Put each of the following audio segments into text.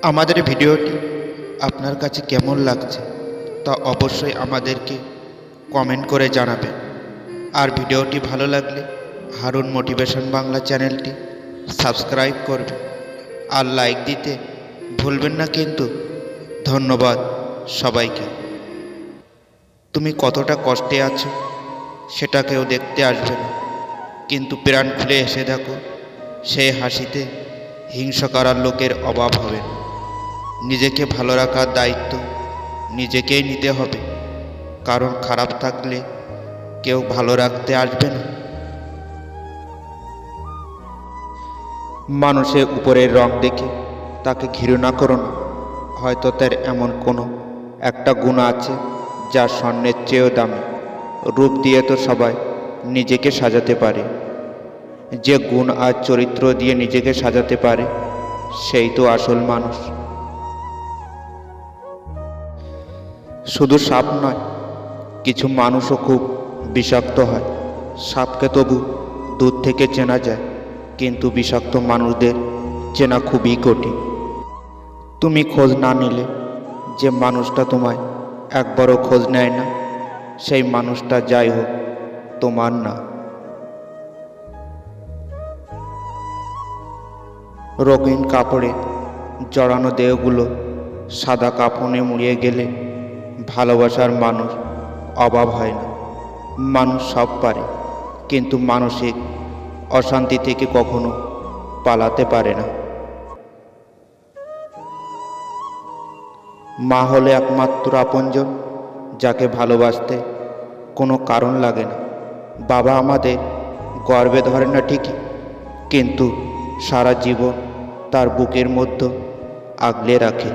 আমাদের ভিডিওটি আপনার কাছে কেমন লাগছে তা অবশ্যই আমাদেরকে কমেন্ট করে জানাবেন। আর ভিডিওটি ভালো লাগলে হারুন মোটিভেশন বাংলা চ্যানেলটি সাবস্ক্রাইব করবেন আর লাইক দিতে ভুলবেন না কিন্তু। ধন্যবাদ সবাইকে। তুমি কতটা কষ্টে আছো সেটা কেউ দেখতে আসবে না, কিন্তু প্রাণ খুলে এসে দেখো, সেই হাসিতে হিংসা করার লোকের অভাব হবে না। নিজেকে ভালো রাখার দায়িত্ব নিজেকেই নিতে হবে, কারণ খারাপ থাকলে কেউ ভালো রাখতে আসবে না। মানুষের উপরের রং দেখে তাকে ঘৃণা করো না, হয়তো তার এমন কোনো একটা গুণ আছে যা স্বর্ণের চেয়েও দামি। রূপ দিয়ে তো সবাই নিজেকে সাজাতে পারে, যে গুণ আর চরিত্র দিয়ে নিজেকে সাজাতে পারে সেই তো আসল মানুষ। শুধু সাপ নয়, কিছু মানুষও খুব বিষাক্ত হয়। সাপকে তবু দূর থেকে চেনা যায়, কিন্তু বিষাক্ত মানুষদের চেনা খুবই কঠিন। তুমি খোঁজ না নিলে যে মানুষটা তোমায় একবারও খোঁজ নেয় না, সেই মানুষটা যাই হোক তোমার না। রঙিন কাপড়ে জড়ানো দেহগুলো সাদা কাফনে মুড়িয়ে গেলে ভালোবাসার মানুষ অভাব হয় না। মানুষ সব পারে, কিন্তু মানসিক অশান্তি থেকে কখনো পালাতে পারে না। মা হলে একমাত্র আপনজন, যাকে ভালোবাসতে কোনো কারণ লাগে না। বাবা আমাদের গর্বে ধরে না ঠিকই, কিন্তু সারা জীবন তার বুকের মধ্যে আগলে রাখে।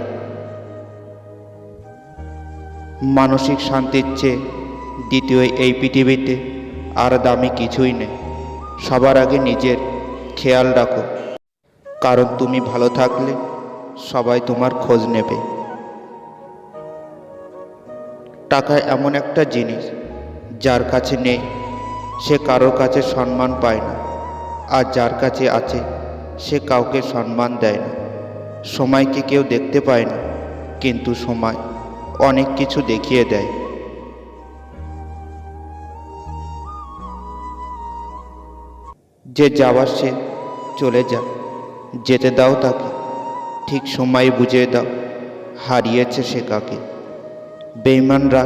মানসিক শান্তির চেয়ে দ্বিতীয় এই পৃথিবীতে আর দামি কিছুই নেই। সবার আগে নিজের খেয়াল রাখো, কারণ তুমি ভালো থাকলে সবাই তোমার খোঁজ নেবে। টাকা এমন একটা জিনিস, যার কাছে নেই সে কারোর কাছে সম্মান পায় না, আর যার কাছে আছে সে কাউকে সম্মান দেয় না। সময়কে কেউ দেখতে পায় না, কিন্তু সময় অনেক কিছু দেখিয়ে দেয়। যে যাওয়ার সে চলে যায়, যেতে দাও তাকে, ঠিক সময় বুঝিয়ে দাও হারিয়েছে সে কাকে। বেঈমানরা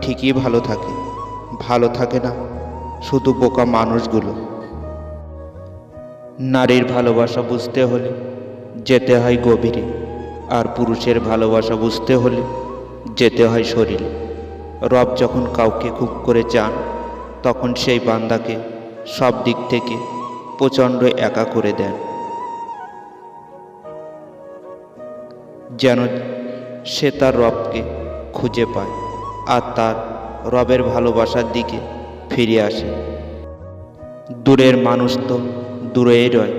ঠিকই ভালো থাকে না শুধু বোকা মানুষগুলো। নারীর ভালোবাসা বুঝতে হলে যেতে হয় গভীরে, আর পুরুষের ভালোবাসা বুঝতে হলে যেতে হয় শরীরে। রব যখন কাউকে খুব করে চান, তখন সেই বান্দাকে সব দিক থেকে প্রচণ্ড একা করে দেন, যেন সে তার রবকে খুঁজে পায় আর তার রবের ভালোবাসার দিকে ফিরে আসে। দূরের মানুষ তো দূরেই রয়,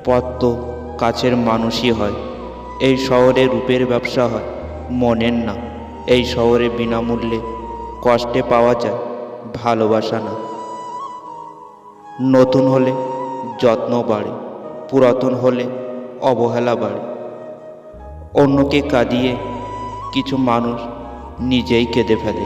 পথ তো কাছের মানুষই হয়। এই শহরে রূপের ব্যবসা হয়, মনের না। এই শহরে বিনামূল্যে কষ্টে পাওয়া যায় ভালোবাসা না। নতুন হলে যত্ন বাড়ে, পুরাতন হলে অবহেলা বাড়ে। অন্যকে কাঁদিয়ে কিছু মানুষ নিজেই কেঁদে ফেলে।